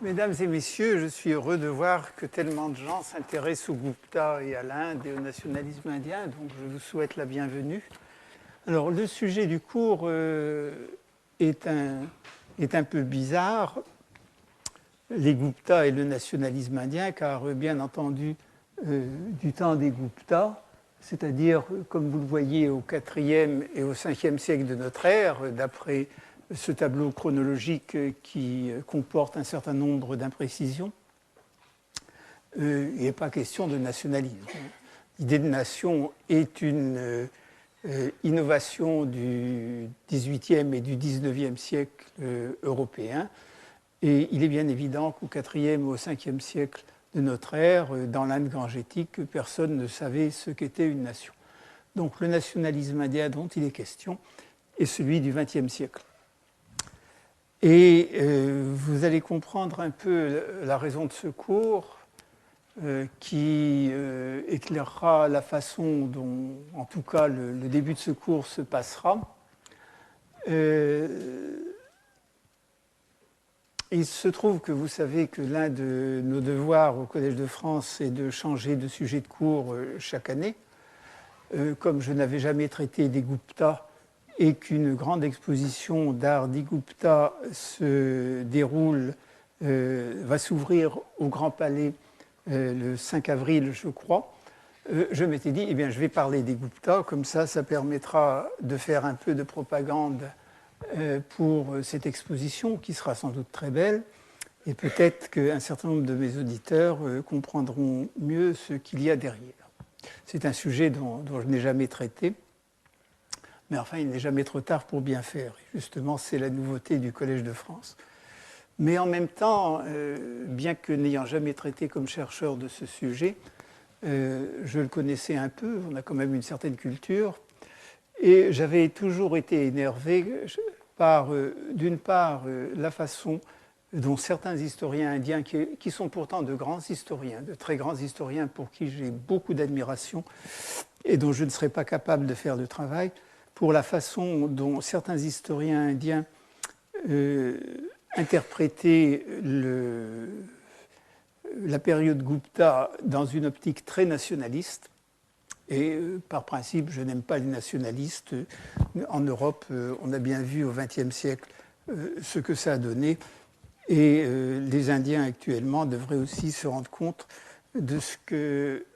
Mesdames et messieurs, je suis heureux de voir que tellement de gens s'intéressent au Gupta et à l'Inde et au nationalisme indien, donc je vous souhaite la bienvenue. Alors, le sujet du cours est un peu bizarre, les Gupta et le nationalisme indien, car bien entendu, du temps des Gupta, c'est-à-dire, comme vous le voyez, au IVe et au Ve siècle de notre ère, d'après ce tableau chronologique qui comporte un certain nombre d'imprécisions, il n'est pas question de nationalisme. L'idée de nation est une innovation du XVIIIe et du XIXe siècle européen, et il est bien évident qu'au IVe ou au Ve siècle de notre ère, dans l'Inde gangetique, personne ne savait ce qu'était une nation. Donc le nationalisme indien dont il est question est celui du XXe siècle. Et vous allez comprendre un peu la raison de ce cours qui éclairera la façon dont, en tout cas, le début de ce cours se passera. Il se trouve que vous savez que l'un de nos devoirs au Collège de France est de changer de sujet de cours chaque année. Comme je n'avais jamais traité des Gupta et qu'une grande exposition d'art des Gupta se déroule, va s'ouvrir au Grand Palais le 5 avril, je crois, je m'étais dit, eh bien, je vais parler des Gupta, comme ça permettra de faire un peu de propagande pour cette exposition, qui sera sans doute très belle, et peut-être qu'un certain nombre de mes auditeurs comprendront mieux ce qu'il y a derrière. C'est un sujet dont je n'ai jamais traité, mais enfin, il n'est jamais trop tard pour bien faire. Et justement, c'est la nouveauté du Collège de France. Mais en même temps, bien que n'ayant jamais traité comme chercheur de ce sujet, je le connaissais un peu, on a quand même une certaine culture, et j'avais toujours été énervé par, d'une part, la façon dont certains historiens indiens, qui sont pourtant de grands historiens, de très grands historiens pour qui j'ai beaucoup d'admiration et dont je ne serais pas capable de faire le travail, pour la façon dont certains historiens indiens interprétaient la période Gupta dans une optique très nationaliste. Et par principe, je n'aime pas les nationalistes. En Europe, on a bien vu au XXe siècle ce que ça a donné. Et les Indiens actuellement devraient aussi se rendre compte de ce que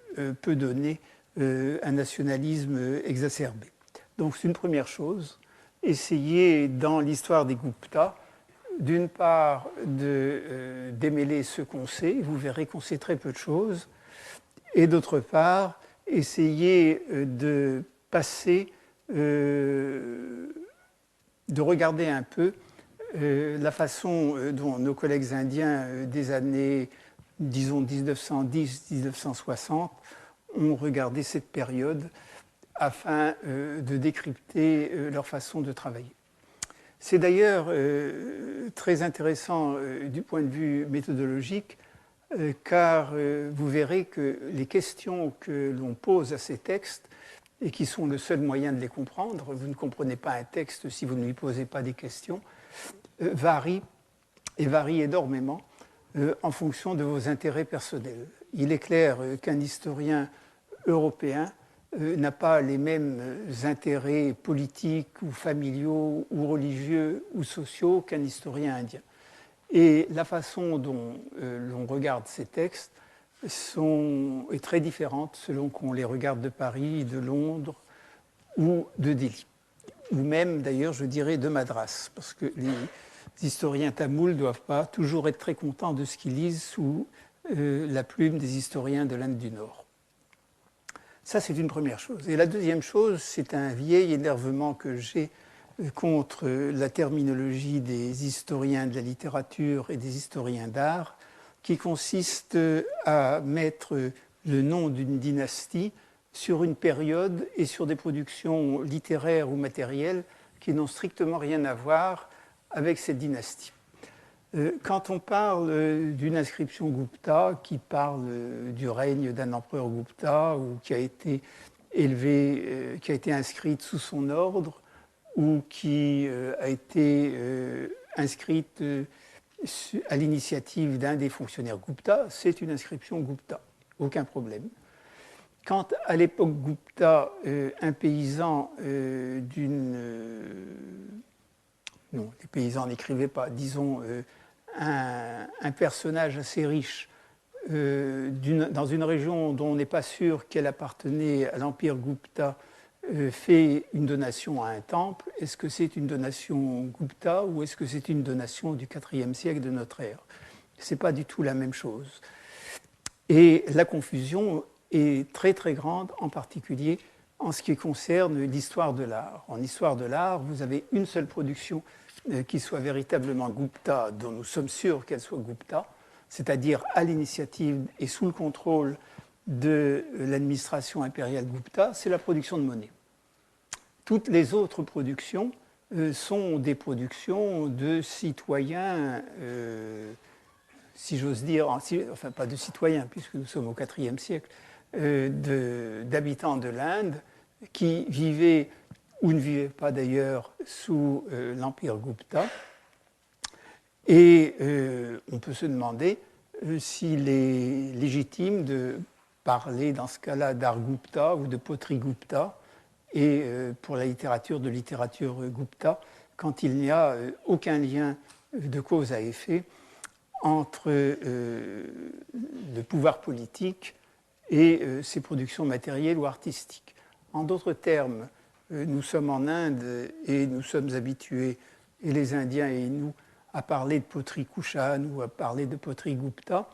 peut donner un nationalisme exacerbé. Donc c'est une première chose. Essayer dans l'histoire des Gupta, d'une part, de démêler ce qu'on sait. Vous verrez qu'on sait très peu de choses. Et d'autre part, essayer de passer, de regarder un peu la façon dont nos collègues indiens des années, disons, 1910-1960 ont regardé cette période afin de décrypter leur façon de travailler. C'est d'ailleurs très intéressant du point de vue méthodologique, car vous verrez que les questions que l'on pose à ces textes, et qui sont le seul moyen de les comprendre, vous ne comprenez pas un texte si vous ne lui posez pas des questions, varient énormément en fonction de vos intérêts personnels. Il est clair qu'un historien européen n'a pas les mêmes intérêts politiques ou familiaux ou religieux ou sociaux qu'un historien indien. Et la façon dont l'on regarde ces textes est très différente selon qu'on les regarde de Paris, de Londres ou de Delhi. Ou même, d'ailleurs, je dirais de Madras, parce que les historiens tamouls ne doivent pas toujours être très contents de ce qu'ils lisent sous la plume des historiens de l'Inde du Nord. Ça, c'est une première chose. Et la deuxième chose, c'est un vieil énervement que j'ai contre la terminologie des historiens de la littérature et des historiens d'art, qui consiste à mettre le nom d'une dynastie sur une période et sur des productions littéraires ou matérielles qui n'ont strictement rien à voir avec cette dynastie. Quand on parle d'une inscription Gupta qui parle du règne d'un empereur Gupta ou qui a été élevé, qui a été inscrite sous son ordre ou qui a été inscrite à l'initiative d'un des fonctionnaires Gupta, c'est une inscription Gupta, aucun problème. Quand à l'époque Gupta, un paysan non, les paysans n'écrivaient pas, disons un personnage assez riche dans une région dont on n'est pas sûr qu'elle appartenait à l'empire Gupta, fait une donation à un temple, est-ce que c'est une donation Gupta ou est-ce que c'est une donation du IVe siècle de notre ère? Ce n'est pas du tout la même chose. Et la confusion est très très grande, en particulier en ce qui concerne l'histoire de l'art. En histoire de l'art, vous avez une seule production qui soit véritablement Gupta, dont nous sommes sûrs qu'elle soit Gupta, c'est-à-dire à l'initiative et sous le contrôle de l'administration impériale Gupta, c'est la production de Monet. Toutes les autres productions sont des productions de citoyens, si j'ose dire, enfin pas de citoyens puisque nous sommes au IVe siècle, d'habitants de l'Inde qui vivaient ou ne vivaient pas d'ailleurs sous l'empire Gupta. Et on peut se demander s'il est légitime de parler dans ce cas-là d'art Gupta ou de poterie Gupta, et pour la littérature de littérature Gupta, quand il n'y a aucun lien de cause à effet entre le pouvoir politique et ses productions matérielles ou artistiques. En d'autres termes, nous sommes en Inde et nous sommes habitués, et les Indiens et nous, à parler de poterie Kushan ou à parler de poterie Gupta.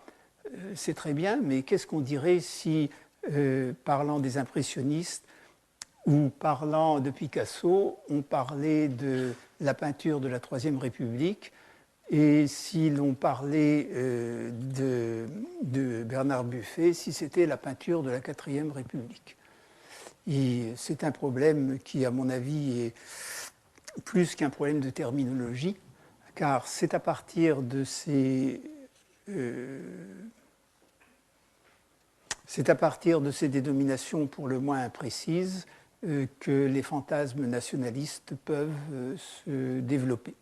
C'est très bien, mais qu'est-ce qu'on dirait si, parlant des impressionnistes ou parlant de Picasso, on parlait de la peinture de la Troisième République, et si l'on parlait de Bernard Buffet, si c'était la peinture de la Quatrième République? Et c'est un problème qui, à mon avis, est plus qu'un problème de terminologie, car c'est à partir de ces dénominations pour le moins imprécises que les fantasmes nationalistes peuvent se développer.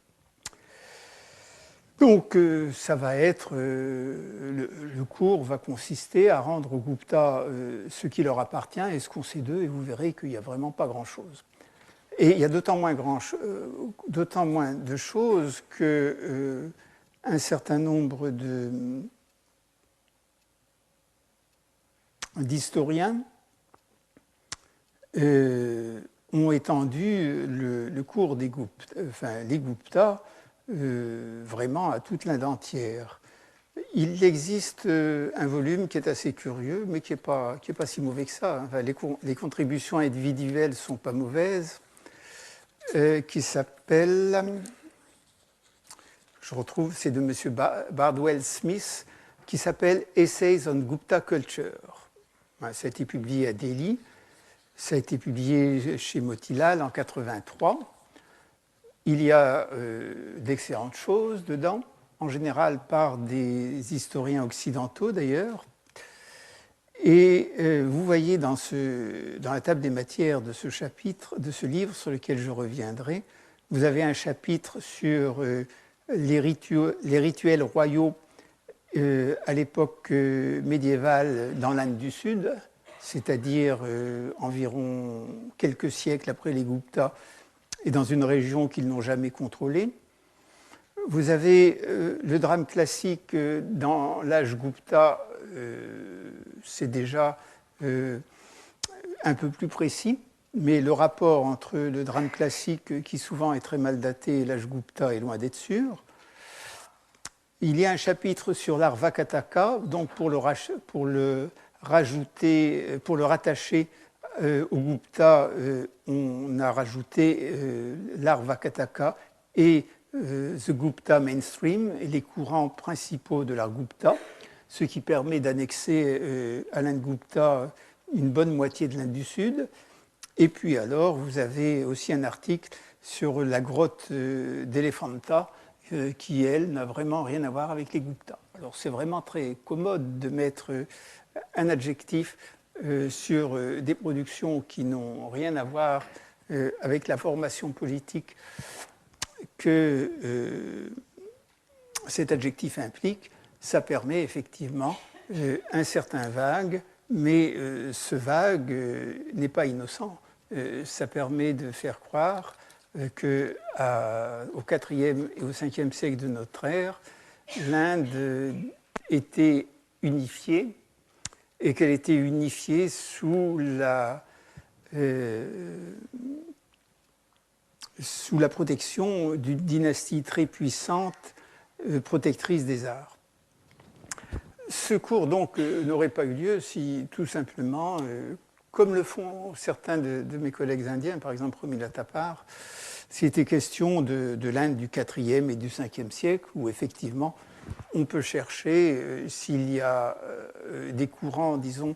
Donc ça va être, le cours va consister à rendre aux Gupta ce qui leur appartient et ce qu'on sait d'eux, et vous verrez qu'il n'y a vraiment pas grand-chose. Et il y a d'autant moins de choses que un certain nombre d'historiens ont étendu le cours des Gupta, enfin les Gupta, vraiment à toute l'Inde entière. Il existe un volume qui est assez curieux, mais qui n'est pas si mauvais que ça. Enfin, les contributions individuelles ne sont pas mauvaises, qui s'appelle, je retrouve, c'est de M. Bardwell Smith, qui s'appelle Essays on Gupta Culture. Ça a été publié à Delhi, ça a été publié chez Motilal en 1983. Il y a d'excellentes choses dedans, en général par des historiens occidentaux d'ailleurs. Et vous voyez dans la table des matières de ce chapitre, de ce livre sur lequel je reviendrai, vous avez un chapitre sur les rituels royaux à l'époque médiévale dans l'Inde du Sud, c'est-à-dire environ quelques siècles après les Gupta, et dans une région qu'ils n'ont jamais contrôlée. Vous avez le drame classique dans l'âge Gupta, c'est déjà un peu plus précis, mais le rapport entre le drame classique, qui souvent est très mal daté, et l'âge Gupta est loin d'être sûr. Il y a un chapitre sur l'art Vakataka, donc pour le rattacher au Gupta, on a rajouté l'art Vakataka et the Gupta mainstream, et les courants principaux de l'art Gupta, ce qui permet d'annexer à l'Inde Gupta une bonne moitié de l'Inde du Sud. Et puis alors, vous avez aussi un article sur la grotte d'Elephanta, qui, elle, n'a vraiment rien à voir avec les Gupta. Alors c'est vraiment très commode de mettre un adjectif sur des productions qui n'ont rien à voir avec la formation politique que cet adjectif implique, ça permet effectivement un certain vague, mais ce vague n'est pas innocent. Ça permet de faire croire qu'au IVe et au Ve siècle de notre ère, l'Inde était unifiée et qu'elle était unifiée sous la protection d'une dynastie très puissante, protectrice des arts. Ce cours donc n'aurait pas eu lieu si tout simplement, comme le font certains de mes collègues indiens, par exemple Romila Thapar, s'il était question de l'Inde du IVe et du Ve siècle, où effectivement on peut chercher s'il y a des courants, disons,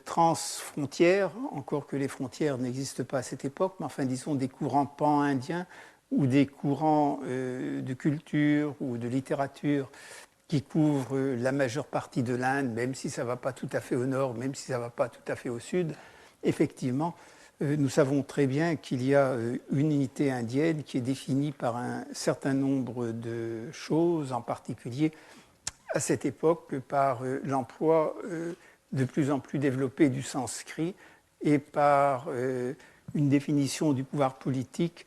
transfrontières, encore que les frontières n'existent pas à cette époque, mais enfin disons des courants pan-indiens ou des courants de culture ou de littérature qui couvrent la majeure partie de l'Inde, même si ça ne va pas tout à fait au nord, même si ça ne va pas tout à fait au sud. Effectivement, nous savons très bien qu'il y a une unité indienne qui est définie par un certain nombre de choses, en particulier à cette époque par l'emploi de plus en plus développé du sanskrit et par une définition du pouvoir politique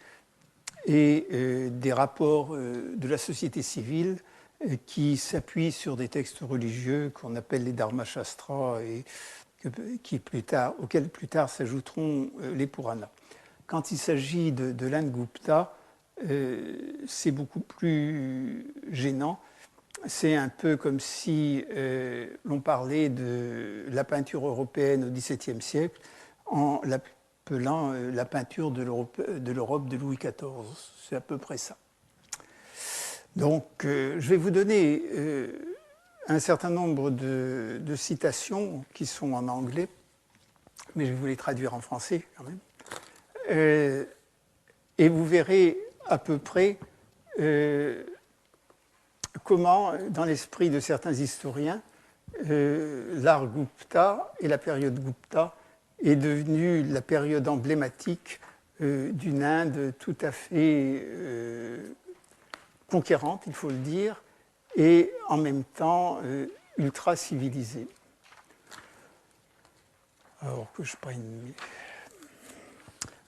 et des rapports de la société civile qui s'appuient sur des textes religieux qu'on appelle les Dharma-shastras et auxquels plus tard s'ajouteront les Puranas. Quand il s'agit de l'Inde Gupta, c'est beaucoup plus gênant. C'est un peu comme si l'on parlait de la peinture européenne au XVIIe siècle en l'appelant la peinture de l'Europe de Louis XIV. C'est à peu près ça. Donc, je vais vous donner un certain nombre de citations qui sont en anglais, mais je vais vous les traduire en français quand même. Et vous verrez à peu près comment, dans l'esprit de certains historiens, l'art Gupta et la période Gupta est devenue la période emblématique d'une Inde tout à fait conquérante, il faut le dire, et en même temps ultra civilisée. Alors que je prenne.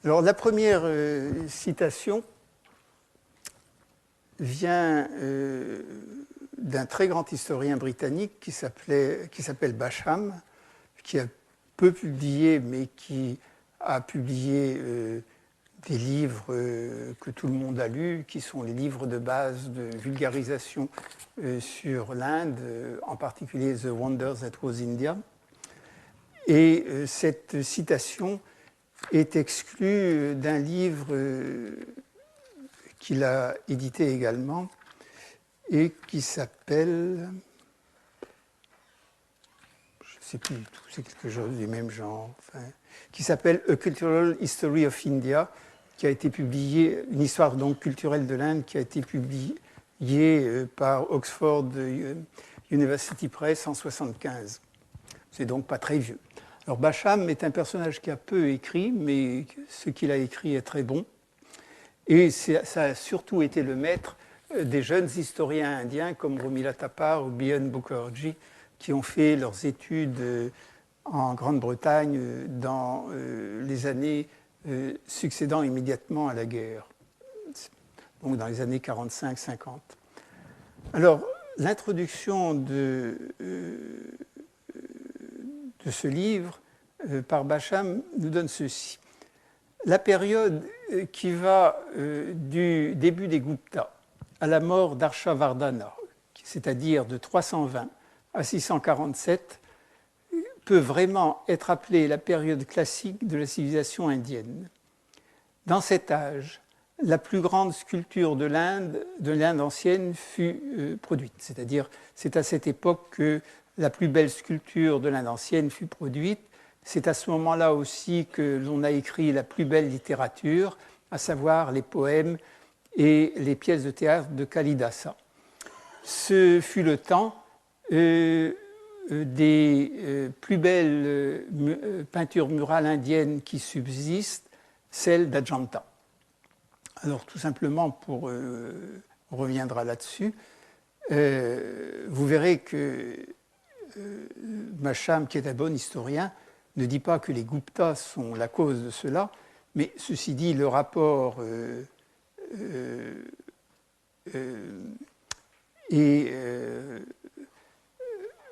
Alors la première citation vient d'un très grand historien britannique qui s'appelle Basham, qui a peu publié, mais qui a publié des livres que tout le monde a lus, qui sont les livres de base de vulgarisation sur l'Inde, en particulier The Wonders That Was India. Et cette citation est exclue d'un livre qu'il a édité également et qui s'appelle, je ne sais plus du tout, c'est quelque chose du même genre, enfin, qui s'appelle A Cultural History of India, qui a été publié, une histoire donc culturelle de l'Inde qui a été publiée par Oxford University Press en 1975. C'est donc pas très vieux. Alors Basham est un personnage qui a peu écrit, mais ce qu'il a écrit est très bon. Et ça a surtout été le maître des jeunes historiens indiens comme Romila Thapar ou Bion Mukherjee, qui ont fait leurs études en Grande-Bretagne dans les années succédant immédiatement à la guerre, donc dans les années 45-50. Alors, l'introduction de ce livre par Basham nous donne ceci. La période qui va du début des Guptas à la mort d'Harshavardhana, c'est-à-dire de 320 à 647, peut vraiment être appelée la période classique de la civilisation indienne. Dans cet âge, la plus grande sculpture de l'Inde ancienne fut produite, c'est-à-dire c'est à cette époque que la plus belle sculpture de l'Inde ancienne fut produite. C'est à ce moment-là aussi que l'on a écrit la plus belle littérature, à savoir les poèmes et les pièces de théâtre de Kalidasa. Ce fut le temps des plus belles peintures murales indiennes qui subsistent, celles d'Ajanta. Alors tout simplement, on reviendra là-dessus, vous verrez que Masham, qui est un bon historien, ne dit pas que les Guptas sont la cause de cela, mais ceci dit, le rapport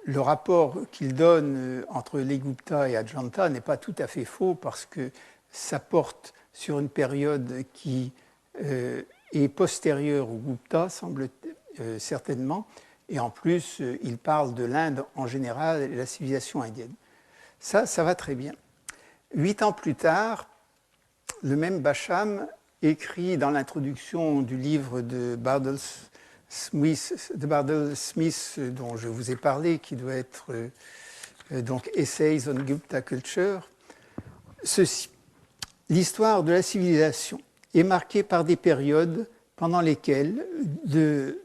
le rapport qu'il donne entre les Guptas et Ajanta n'est pas tout à fait faux parce que ça porte sur une période qui est postérieure aux Guptas, semble certainement, et en plus, il parle de l'Inde en général et de la civilisation indienne. Ça va très bien. 8 ans plus tard, le même Basham écrit dans l'introduction du livre de Bardell Smith, dont je vous ai parlé, qui doit être donc Essays on Gupta Culture, ceci. L'histoire de la civilisation est marquée par des périodes pendant lesquelles,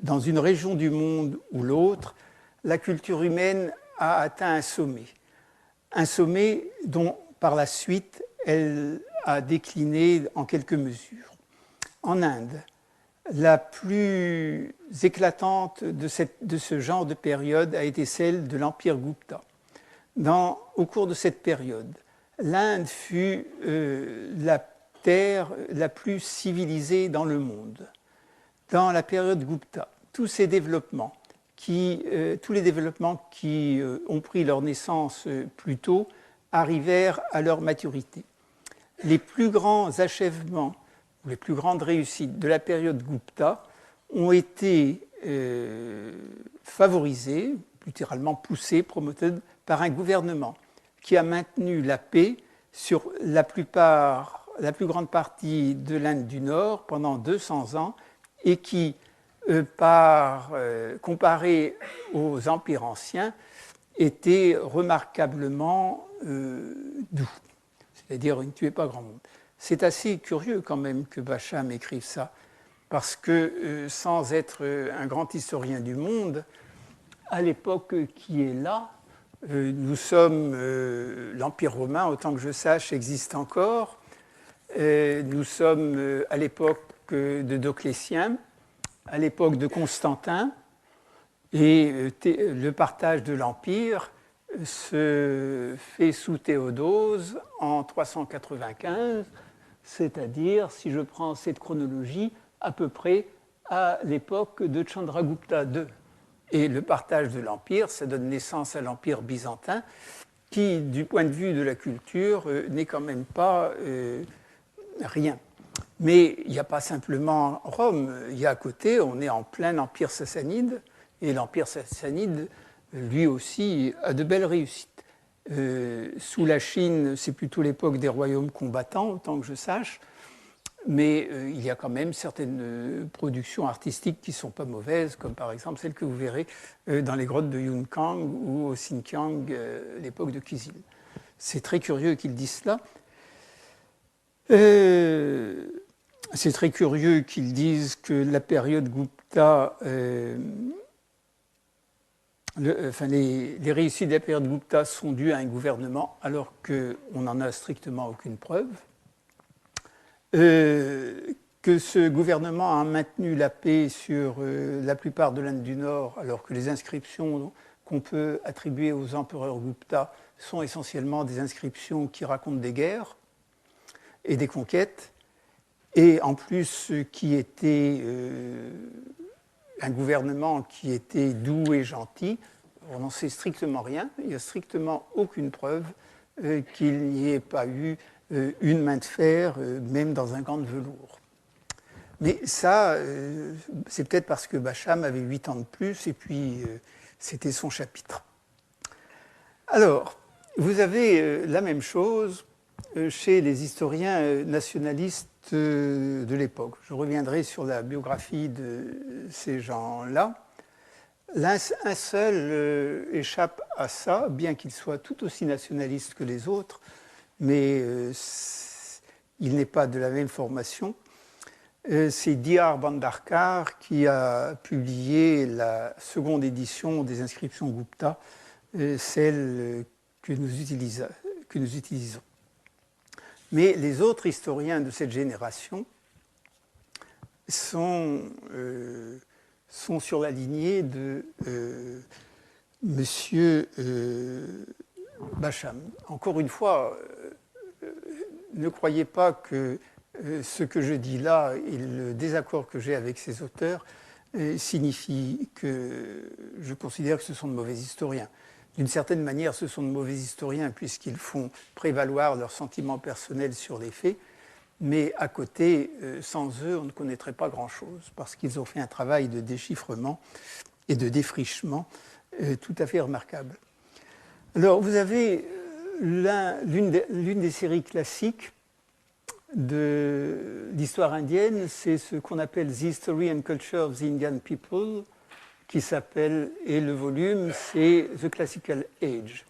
dans une région du monde ou l'autre, la culture humaine a atteint un sommet dont par la suite elle a décliné en quelques mesures. En Inde, la plus éclatante de ce genre de période a été celle de l'Empire Gupta. Au cours de cette période, l'Inde fut la terre la plus civilisée dans le monde. Dans la période Gupta, tous les développements qui ont pris leur naissance plus tôt arrivèrent à leur maturité. Les plus grands achèvements, les plus grandes réussites de la période Gupta ont été favorisés, littéralement poussés, promotés par un gouvernement qui a maintenu la paix sur la plus grande partie de l'Inde du Nord pendant 200 ans et qui, comparé aux empires anciens, était remarquablement doux. C'est-à-dire, il ne tuait pas grand monde. C'est assez curieux quand même que Basham écrive ça, parce que sans être un grand historien du monde, à l'époque qui est là, nous sommes, l'Empire romain, autant que je sache, existe encore. Nous sommes à l'époque de Dioclétien, à l'époque de Constantin, et le partage de l'Empire se fait sous Théodose en 395, c'est-à-dire, si je prends cette chronologie, à peu près à l'époque de Chandragupta II. Et le partage de l'Empire, ça donne naissance à l'Empire byzantin, qui, du point de vue de la culture, n'est quand même pas rien. Mais il n'y a pas simplement Rome. Il y a à côté, on est en plein Empire sassanide, et l'Empire sassanide, lui aussi, a de belles réussites. Sous la Chine, c'est plutôt l'époque des royaumes combattants, autant que je sache, mais il y a quand même certaines productions artistiques qui ne sont pas mauvaises, comme par exemple celle que vous verrez dans les grottes de Yunkang ou au Xinjiang, l'époque de Kizil. C'est très curieux qu'ils disent cela. C'est très curieux qu'ils disent que la période Gupta, les réussites de la période Gupta sont dues à un gouvernement, alors qu'on n'en a strictement aucune preuve. Que ce gouvernement a maintenu la paix sur la plupart de l'Inde du Nord, alors que les inscriptions qu'on peut attribuer aux empereurs Gupta sont essentiellement des inscriptions qui racontent des guerres et des conquêtes, et en plus qui était un gouvernement qui était doux et gentil. On n'en sait strictement rien, il n'y a strictement aucune preuve qu'il n'y ait pas eu une main de fer, même dans un gant de velours. Mais ça, c'est peut-être parce que Basham avait 8 ans de plus, et puis c'était son chapitre. Alors, vous avez la même chose chez les historiens nationalistes de l'époque. Je reviendrai sur la biographie de ces gens-là. Un seul échappe à ça, bien qu'il soit tout aussi nationaliste que les autres, mais il n'est pas de la même formation. C'est Diyar Bhandarkar qui a publié la seconde édition des inscriptions Gupta, celle que nous utilisons. Mais les autres historiens de cette génération sont sont sur la lignée de Monsieur Basham. Encore une fois, ne croyez pas que ce que je dis là et le désaccord que j'ai avec ces auteurs signifie que je considère que ce sont de mauvais historiens. D'une certaine manière, ce sont de mauvais historiens puisqu'ils font prévaloir leurs sentiments personnels sur les faits, mais à côté, sans eux, on ne connaîtrait pas grand-chose parce qu'ils ont fait un travail de déchiffrement et de défrichement tout à fait remarquable. Alors, vous avez l'une des séries classiques de l'histoire indienne, c'est ce qu'on appelle The History and Culture of the Indian People, qui s'appelle, et le volume, c'est The Classical Age.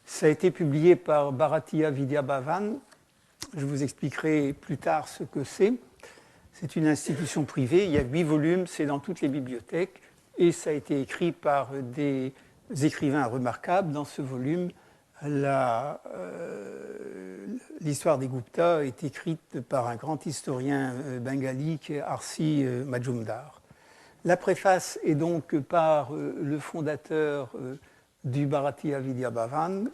Ça a été publié par Bharatiya Vidya Bhavan. Je vous expliquerai plus tard ce que c'est. C'est une institution privée, il y a 8 volumes, c'est dans toutes les bibliothèques, et ça a été écrit par des écrivains remarquables. Dans ce volume, l'histoire des Gupta est écrite par un grand historien bengali qui est Arsi Majumdar. La préface est donc par le fondateur du Bharatiya Vidya Bhavan,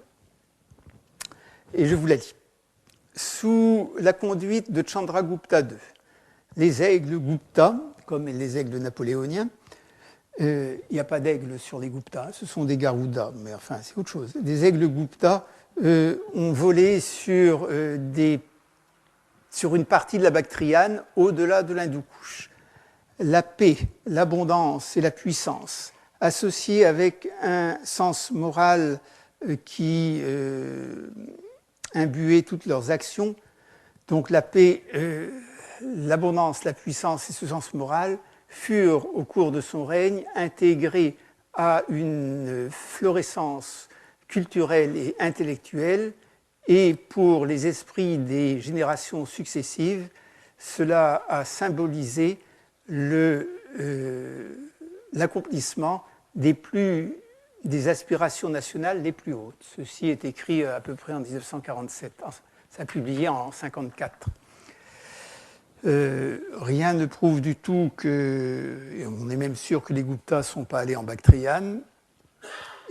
et je vous la lis. Sous la conduite de Chandragupta II, les aigles Gupta, comme les aigles napoléoniens, il n'y a pas d'aigles sur les Gupta, ce sont des Garudas, mais enfin c'est autre chose. Des aigles Gupta ont volé sur une partie de la Bactriane au-delà de l'Hindoukouche. La paix, l'abondance et la puissance, associées avec un sens moral qui imbuait toutes leurs actions, donc la paix, l'abondance, la puissance et ce sens moral, furent, au cours de son règne, intégrés à une florescence culturelle et intellectuelle, et pour les esprits des générations successives, cela a symbolisé l'accomplissement des aspirations nationales les plus hautes. Ceci est écrit à peu près en 1947, ça a publié en 1954. Rien ne prouve du tout et on est même sûr que les Guptas ne sont pas allés en Bactriane,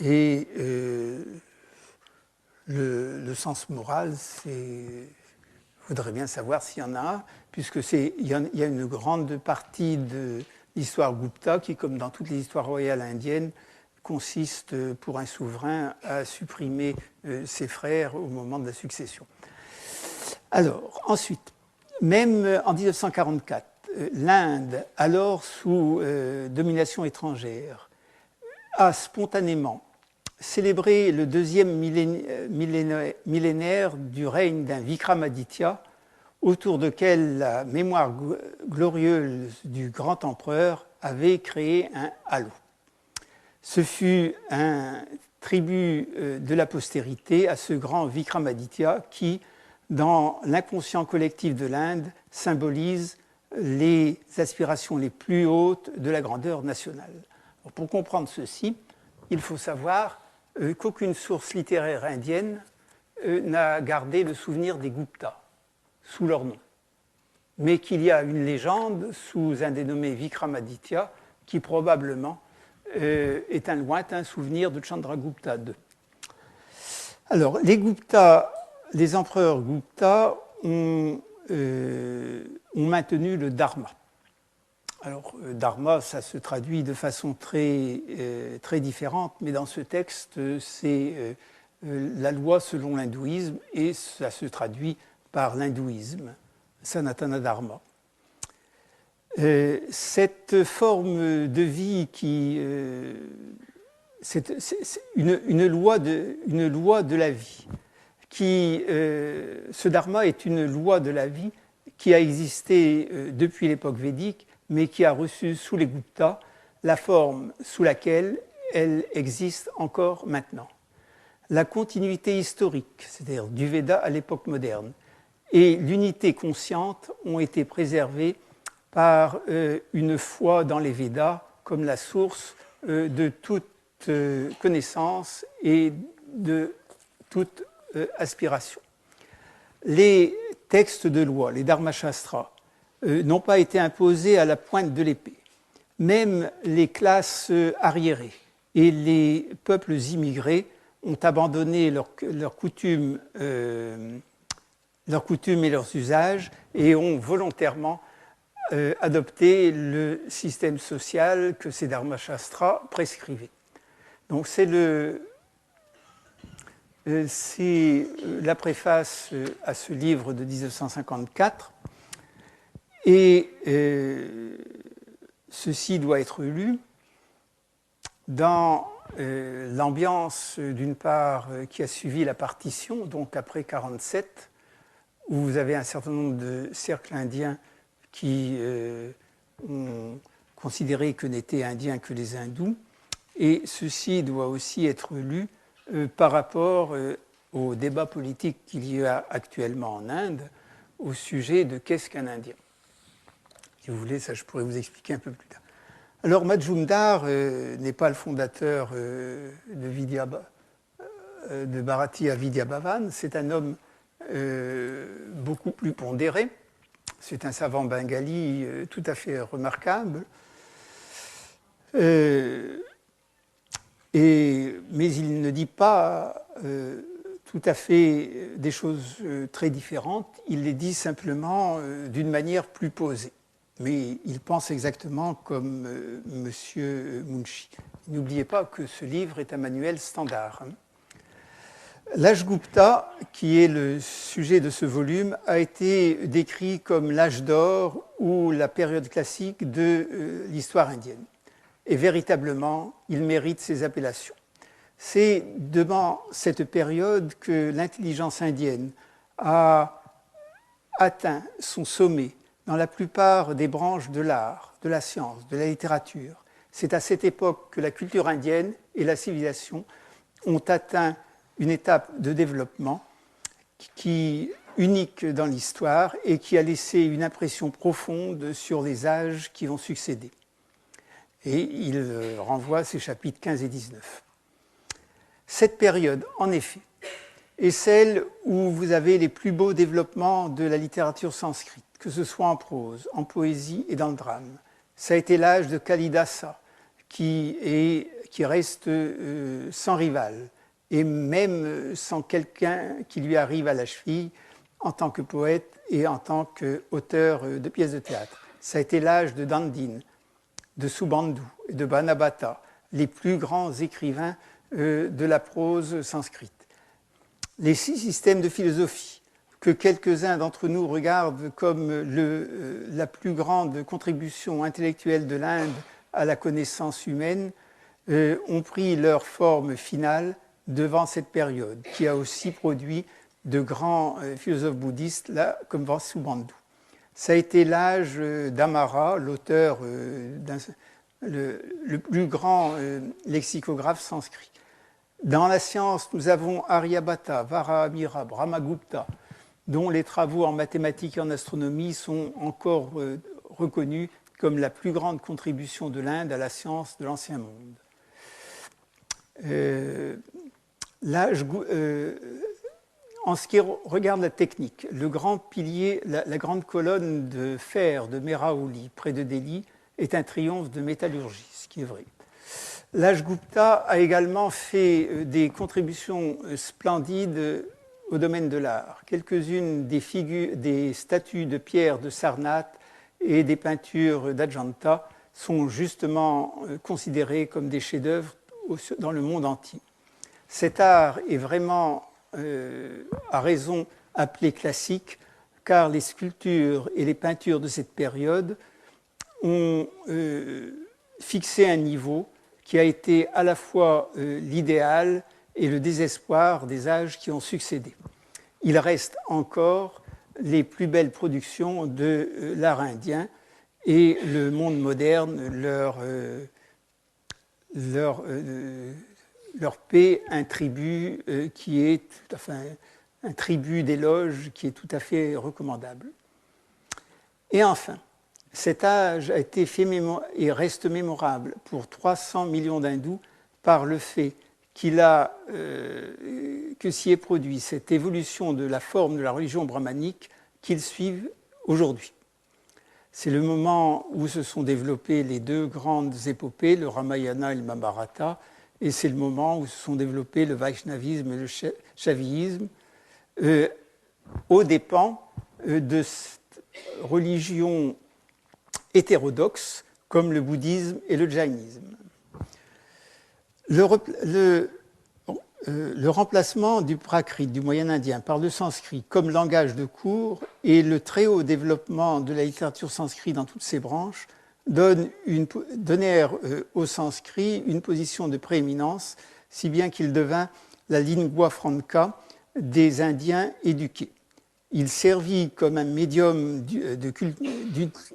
et le sens moral, je voudrais bien savoir s'il y en a, puisque il y a une grande partie de l'histoire Gupta qui, comme dans toutes les histoires royales indiennes, consiste pour un souverain à supprimer ses frères au moment de la succession. Alors, ensuite, même en 1944, l'Inde, alors sous domination étrangère, a spontanément célébré le deuxième millénaire du règne d'un Vikramaditya, autour duquel la mémoire glorieuse du grand empereur avait créé un halo. Ce fut un tribut de la postérité à ce grand Vikramaditya qui, dans l'inconscient collectif de l'Inde, symbolise les aspirations les plus hautes de la grandeur nationale. Alors, pour comprendre ceci, il faut savoir qu'aucune source littéraire indienne n'a gardé le souvenir des Guptas sous leur nom, mais qu'il y a une légende sous un dénommé Vikramaditya qui probablement est un lointain souvenir de Chandragupta II. Alors, les empereurs Gupta ont maintenu le dharma. Alors, dharma, ça se traduit de façon très différente, mais dans ce texte, c'est la loi selon l'hindouisme, et ça se traduit par l'hindouisme, Sanatana Dharma. Cette forme de vie c'est une loi de la vie. Ce dharma est une loi de la vie qui a existé depuis l'époque védique, mais qui a reçu sous les Guptas la forme sous laquelle elle existe encore maintenant. La continuité historique, c'est-à-dire du Veda à l'époque moderne, et l'unité consciente ont été préservées par une foi dans les Védas comme la source de toute connaissance et de toute aspiration. Les textes de loi, les Dharmashastras, n'ont pas été imposés à la pointe de l'épée. même les classes arriérées et les peuples immigrés ont abandonné leurs coutumes et leurs usages et ont volontairement adopté le système social que ces Dharma Shastras prescrivaient. Donc c'est la préface à ce livre de 1954 et ceci doit être lu dans l'ambiance d'une part qui a suivi la partition, donc après 1947, où vous avez un certain nombre de cercles indiens qui ont considéré que n'étaient indiens que les hindous, et ceci doit aussi être lu par rapport au débat politique qu'il y a actuellement en Inde au sujet de qu'est-ce qu'un Indien. Si vous voulez, ça je pourrais vous expliquer un peu plus tard. Alors Majumdar n'est pas le fondateur de Bharatiya Vidya Bhavan, c'est un homme beaucoup plus pondéré, c'est un savant bengali tout à fait remarquable, mais il ne dit pas tout à fait des choses très différentes, il les dit simplement d'une manière plus posée. Mais il pense exactement comme M. Munshi. N'oubliez pas que ce livre est un manuel standard. L'âge Gupta, qui est le sujet de ce volume, a été décrit comme l'âge d'or ou la période classique de l'histoire indienne. Et véritablement, il mérite ces appellations. C'est devant cette période que l'intelligence indienne a atteint son sommet dans la plupart des branches de l'art, de la science, de la littérature. C'est à cette époque que la culture indienne et la civilisation ont atteint une étape de développement qui unique dans l'histoire et qui a laissé une impression profonde sur les âges qui ont succédé. Et il renvoie à ces chapitres 15 et 19. Cette période, en effet, est celle où vous avez les plus beaux développements de la littérature sanscrite, que ce soit en prose, en poésie et dans le drame. Ça a été l'âge de Kalidasa, qui reste sans rival, et même sans quelqu'un qui lui arrive à la cheville en tant que poète et en tant qu'auteur de pièces de théâtre. Ça a été l'âge de Dandin, de Subandhu et de Banabhata, les plus grands écrivains de la prose sanscrite. Les 6 systèmes de philosophie que quelques-uns d'entre nous regardent comme la plus grande contribution intellectuelle de l'Inde à la connaissance humaine ont pris leur forme finale devant cette période, qui a aussi produit de grands philosophes bouddhistes là, comme Vasubandhu. Ça a été l'âge d'Amara, l'auteur, le plus grand lexicographe sanskrit. Dans la science, nous avons Aryabhata, Varahamihira, Brahmagupta, dont les travaux en mathématiques et en astronomie sont encore reconnus comme la plus grande contribution de l'Inde à la science de l'Ancien Monde. En ce qui regarde la technique, le grand pilier, la grande colonne de fer de Mehrauli, près de Delhi, est un triomphe de métallurgie, ce qui est vrai. L'âge Gupta a également fait des contributions splendides au domaine de l'art. Quelques-unes des statues de pierre de Sarnath et des peintures d'Ajanta sont justement considérées comme des chefs-d'œuvre dans le monde entier. Cet art est vraiment, à raison, appelé classique, car les sculptures et les peintures de cette période ont fixé un niveau qui a été à la fois l'idéal et le désespoir des âges qui ont succédé. Il reste encore les plus belles productions de l'art indien et le monde moderne leur paie un tribut qui est un tribut d'éloge qui est tout à fait recommandable. Et enfin, cet âge a été fait et reste mémorable pour 300 millions d'hindous par le fait que s'y est produit cette évolution de la forme de la religion brahmanique qu'ils suivent aujourd'hui. C'est le moment où se sont développées les deux grandes épopées, le Ramayana et le Mahabharata, et c'est le moment où se sont développés le Vaishnavisme et le Shaivisme, aux dépens de religions hétérodoxes comme le bouddhisme et le jaïnisme. Le remplacement du prakrit, du moyen indien, par le sanskrit comme langage de cours et le très haut développement de la littérature sanskrit dans toutes ses branches donnèrent au sanskrit une position de prééminence, si bien qu'il devint la lingua franca des Indiens éduqués. Il servit comme un médium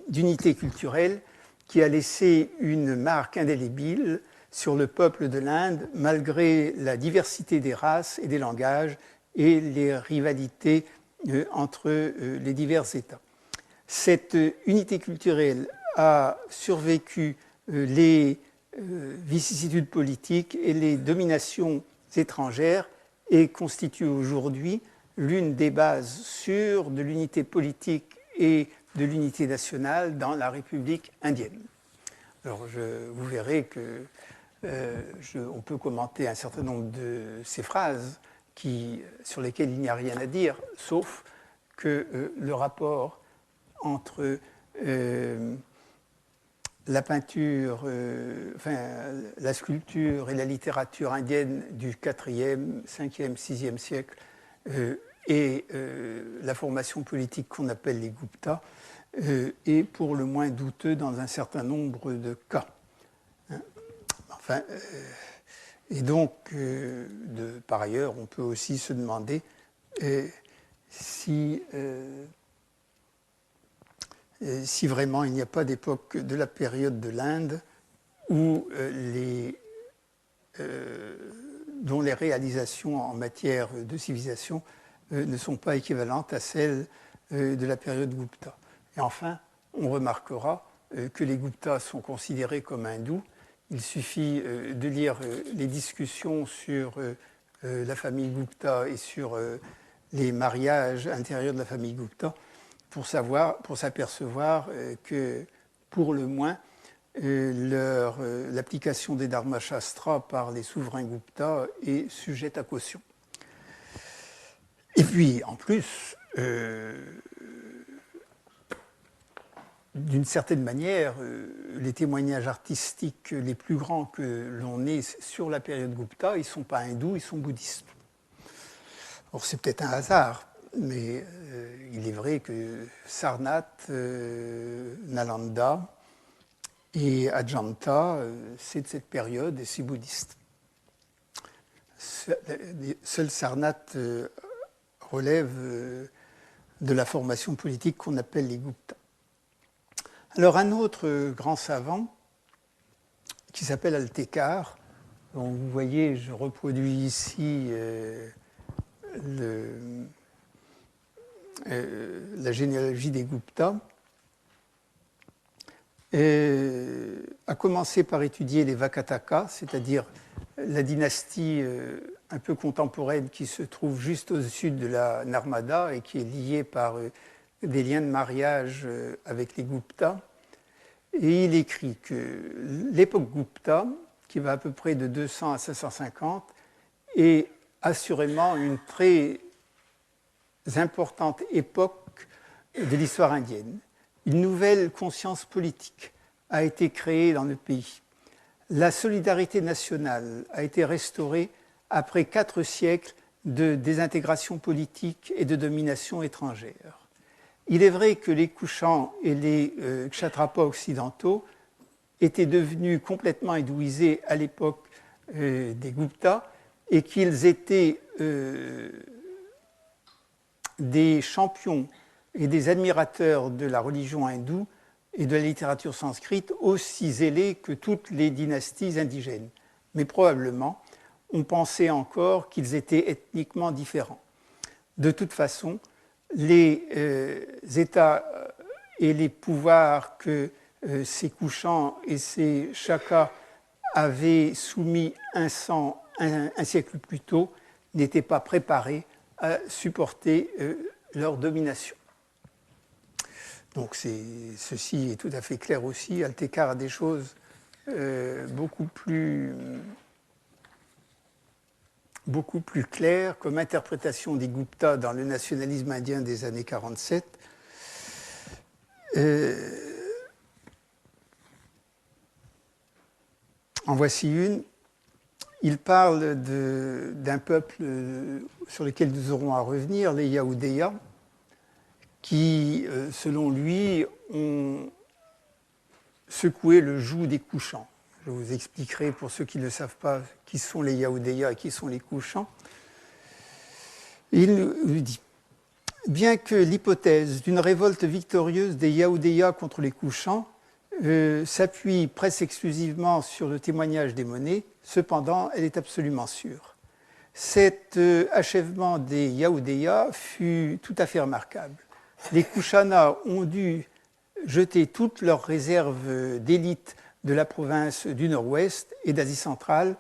d'unité culturelle qui a laissé une marque indélébile sur le peuple de l'Inde, malgré la diversité des races et des langages et les rivalités entre les divers États. Cette unité culturelle a survécu les vicissitudes politiques et les dominations étrangères et constitue aujourd'hui l'une des bases sûres de l'unité politique et de l'unité nationale dans la République indienne. Alors, vous verrez que on peut commenter un certain nombre de ces phrases sur lesquelles il n'y a rien à dire, sauf que le rapport entre la peinture, la sculpture et la littérature indienne du IVe, Ve, VIe siècle et la formation politique qu'on appelle les Guptas est pour le moins douteux dans un certain nombre de cas. Et donc, par ailleurs, on peut aussi se demander si vraiment il n'y a pas d'époque de la période de l'Inde où dont les réalisations en matière de civilisation ne sont pas équivalentes à celles de la période Gupta. Et enfin, on remarquera que les Guptas sont considérés comme hindous. Il suffit de lire les discussions sur la famille Gupta et sur les mariages intérieurs de la famille Gupta pour s'apercevoir que, pour le moins, l'application des Dharma Shastras par les souverains Gupta est sujette à caution. Et puis, en plus, d'une certaine manière, les témoignages artistiques les plus grands que l'on ait sur la période Gupta, ils ne sont pas hindous, ils sont bouddhistes. Alors c'est peut-être un hasard, mais il est vrai que Sarnath, Nalanda et Ajanta, c'est de cette période et c'est bouddhiste. Seul Sarnath relève de la formation politique qu'on appelle les Guptas. Alors un autre grand savant qui s'appelle Altekar, donc vous voyez, je reproduis ici la généalogie des Guptas, a commencé par étudier les Vakataka, c'est-à-dire la dynastie un peu contemporaine qui se trouve juste au sud de la Narmada et qui est liée par des liens de mariage avec les Guptas. Et il écrit que l'époque Gupta, qui va à peu près de 200 à 550, est assurément une très importante époque de l'histoire indienne. Une nouvelle conscience politique a été créée dans le pays. La solidarité nationale a été restaurée après 4 siècles de désintégration politique et de domination étrangère. Il est vrai que les Kushans et les Kshatrapas occidentaux étaient devenus complètement hindouisés à l'époque des Guptas et qu'ils étaient des champions et des admirateurs de la religion hindoue et de la littérature sanskrite aussi zélés que toutes les dynasties indigènes. Mais probablement, on pensait encore qu'ils étaient ethniquement différents. De toute façon, les États et les pouvoirs que ces Kushans et ces Shakas avaient soumis un siècle plus tôt n'étaient pas préparés à supporter leur domination. Donc ceci est tout à fait clair aussi. Altekar a des choses beaucoup plus claires comme interprétation des Gupta dans le nationalisme indien des années 47. En voici une. Il parle d'un peuple sur lequel nous aurons à revenir, les Yaoudeya, qui, selon lui, ont secoué le joug des couchants. Je vous expliquerai, pour ceux qui ne savent pas, qui sont les Yaoudeya et qui sont les couchants. Il nous dit, bien que l'hypothèse d'une révolte victorieuse des Yaoudeya contre les couchants s'appuie presque exclusivement sur le témoignage des monnaies, cependant, elle est absolument sûre. Cet achèvement des Yaoudeya fut tout à fait remarquable. Les Kushana ont dû jeter toutes leurs réserves d'élite de la province du Nord-Ouest et d'Asie centrale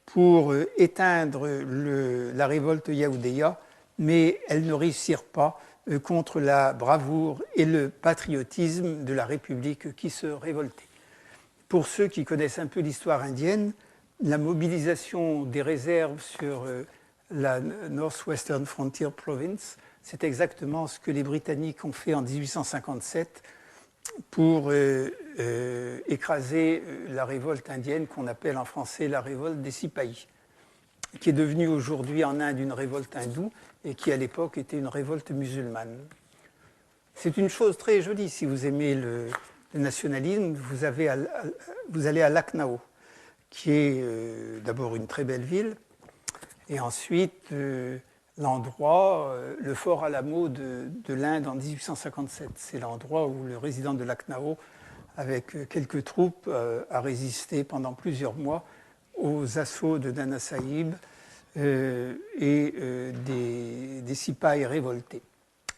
pour éteindre la révolte Yaoudeya, mais elles ne réussirent pas contre la bravoure et le patriotisme de la République qui se révoltait. Pour ceux qui connaissent un peu l'histoire indienne, la mobilisation des réserves sur la Northwestern Frontier Province, c'est exactement ce que les Britanniques ont fait en 1857 pour écraser la révolte indienne qu'on appelle en français la révolte des Sipahis, qui est devenue aujourd'hui en Inde une révolte hindoue et qui à l'époque était une révolte musulmane. C'est une chose très jolie, si vous aimez le nationalisme, vous allez à Lucknow, qui est d'abord une très belle ville, et ensuite l'endroit, le fort Alamo de l'Inde en 1857. C'est l'endroit où le résident de Lucknow, avec quelques troupes, a résisté pendant plusieurs mois aux assauts de Nana Sahib et des Sipahis révoltés.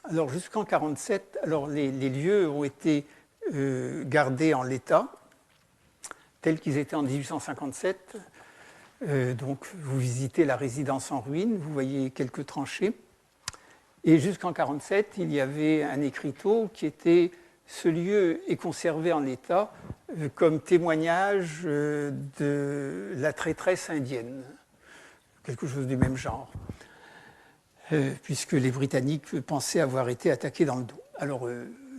Alors jusqu'en 1947, les lieux ont été gardés en l'état, tels qu'ils étaient en 1857. Donc vous visitez la résidence en ruine, vous voyez quelques tranchées. Et jusqu'en 1947, il y avait un écriteau qui était « Ce lieu est conservé en l'état comme témoignage de la traîtresse indienne », quelque chose du même genre, puisque les Britanniques pensaient avoir été attaqués dans le dos. Alors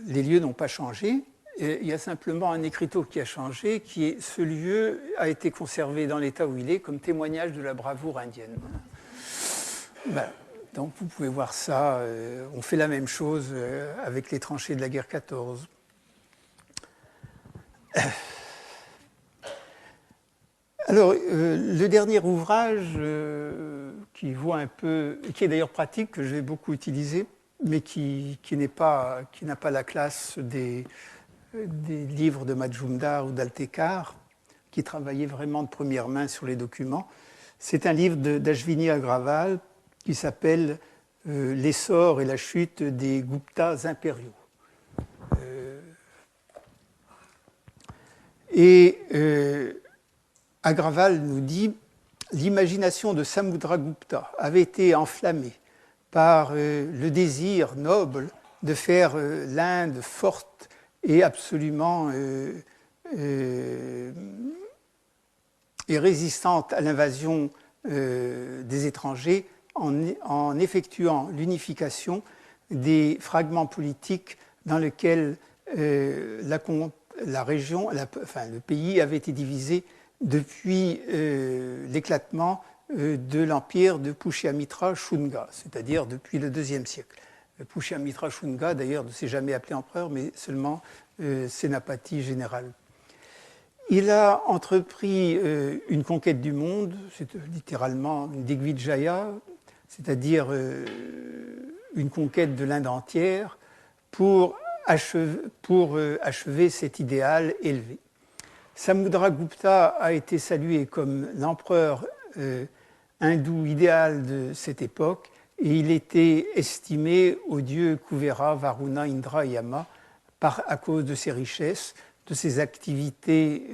les lieux n'ont pas changé. Il y a simplement un écriteau qui a changé, qui est « Ce lieu a été conservé dans l'état où il est comme témoignage de la bravoure indienne ». Ben, donc vous pouvez voir ça. On fait la même chose avec les tranchées de la guerre 14. Alors, le dernier ouvrage qui voit un peu, qui est d'ailleurs pratique, que j'ai beaucoup utilisé, mais qui n'a pas la classe des livres de Majumdar ou d'Altekar, qui travaillaient vraiment de première main sur les documents. C'est un livre d'Ashwini Agrawal qui s'appelle « L'essor et la chute des Guptas impériaux ». Agrawal nous dit « L'imagination de Samudragupta avait été enflammée par le désir noble de faire l'Inde forte et absolument et résistante à l'invasion des étrangers en effectuant l'unification des fragments politiques dans lesquels la région, le pays avait été divisé depuis l'éclatement de l'empire de Pushyamitra Shunga, c'est-à-dire depuis le IIe siècle. Pushyamitra Shunga, d'ailleurs, ne s'est jamais appelé empereur, mais seulement sénapati général. Il a entrepris une conquête du monde, c'est littéralement une Digvijaya, c'est-à-dire une conquête de l'Inde entière pour achever cet idéal élevé. Samudragupta a été salué comme l'empereur hindou idéal de cette époque et il était estimé aux dieux Kuvera, Varuna, Indra et Yama à cause de ses richesses, de ses activités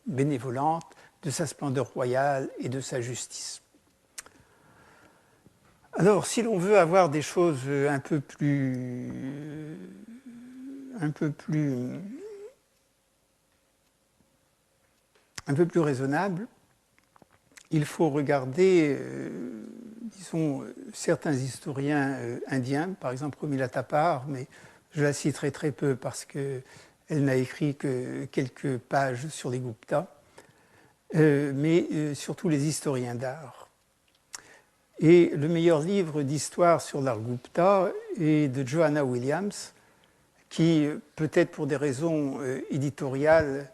bénévolentes, de sa splendeur royale et de sa justice. Alors, si l'on veut avoir des choses un peu plus un peu plus raisonnable, il faut regarder, disons, certains historiens indiens, par exemple Romila Thapar, mais je la citerai très peu parce qu'elle n'a écrit que quelques pages sur les Guptas, mais surtout les historiens d'art. Et le meilleur livre d'histoire sur l'art Gupta est de Joanna Williams, qui, peut-être pour des raisons éditoriales,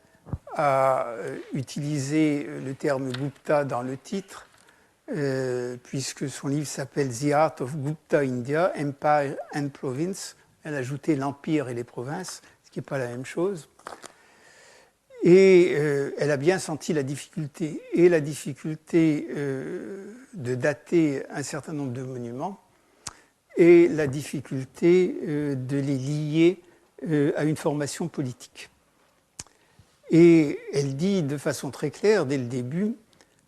a utilisé le terme Gupta dans le titre, puisque son livre s'appelle The Art of Gupta India, Empire and Province. Elle a ajouté l'Empire et les provinces, ce qui n'est pas la même chose. Et elle a bien senti la difficulté, de dater un certain nombre de monuments, et la difficulté de les lier à une formation politique. Et elle dit de façon très claire, dès le début,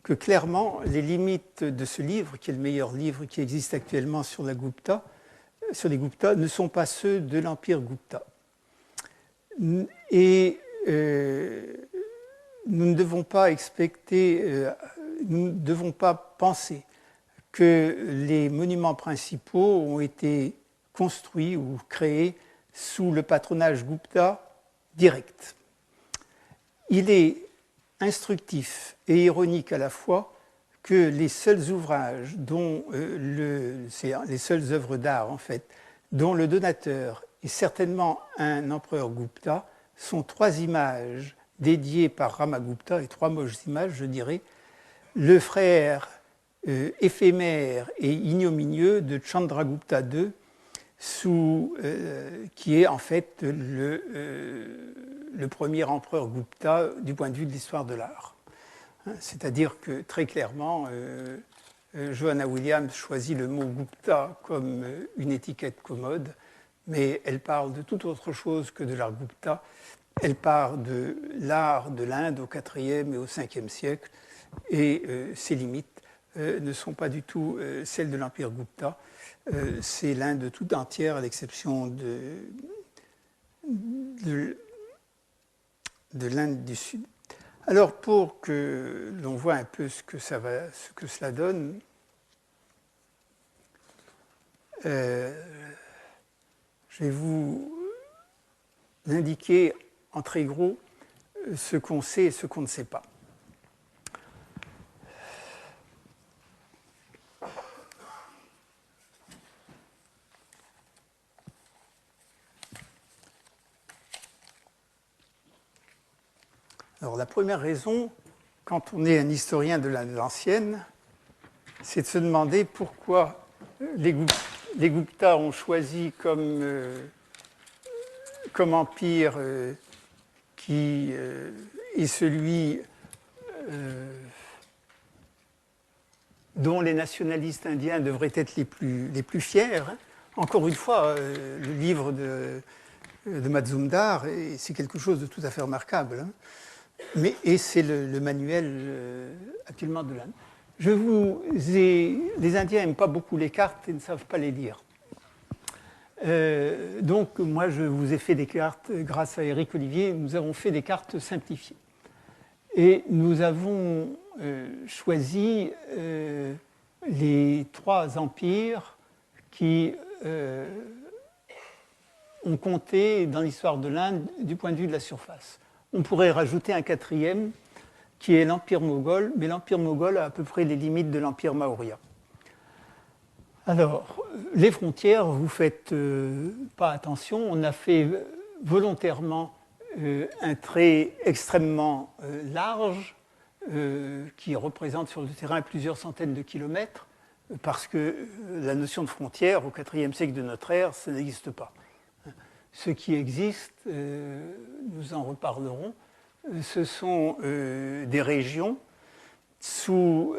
que clairement, les limites de ce livre, qui est le meilleur livre qui existe actuellement sur les Guptas, ne sont pas ceux de l'Empire Gupta. Et nous ne devons pas penser que les monuments principaux ont été construits ou créés sous le patronage Gupta direct. Il est instructif et ironique à la fois que les seuls ouvrages les seules œuvres d'art en fait, dont le donateur est certainement un empereur Gupta, sont 3 images dédiées par Ramagupta, et 3 moches images, je dirais, le frère éphémère et ignominieux de Chandragupta II, qui est en fait le premier empereur Gupta du point de vue de l'histoire de l'art. C'est-à-dire que très clairement, Joanna Williams choisit le mot Gupta comme une étiquette commode, mais elle parle de toute autre chose que de l'art Gupta. Elle parle de l'art de l'Inde au IVe et au Ve siècle, et ses limites ne sont pas du tout celles de l'Empire Gupta. C'est l'Inde toute entière, à l'exception de l'Inde du Sud. Alors, pour que l'on voit un peu ce que cela donne, je vais vous indiquer en très gros ce qu'on sait et ce qu'on ne sait pas. Alors, la première raison, quand on est un historien de l'Inde ancienne, c'est de se demander pourquoi les Guptas ont choisi comme empire qui est celui dont les nationalistes indiens devraient être les plus fiers. Encore une fois, le livre de Mazumdar, c'est quelque chose de tout à fait remarquable. Et c'est le manuel actuellement de l'Inde. Les Indiens n'aiment pas beaucoup les cartes et ne savent pas les lire. Donc, moi, je vous ai fait des cartes, grâce à Éric Olivier, nous avons fait des cartes simplifiées. Et nous avons choisi les 3 empires qui ont compté dans l'histoire de l'Inde du point de vue de la surface. On pourrait rajouter un 4e, qui est l'Empire moghol, mais l'Empire moghol a à peu près les limites de l'Empire maurya. Alors, les frontières, vous ne faites pas attention. On a fait volontairement un trait extrêmement large qui représente sur le terrain plusieurs centaines de kilomètres, parce que la notion de frontière, au IVe siècle de notre ère, ça n'existe pas. Ce qui existe, nous en reparlerons, ce sont des régions sous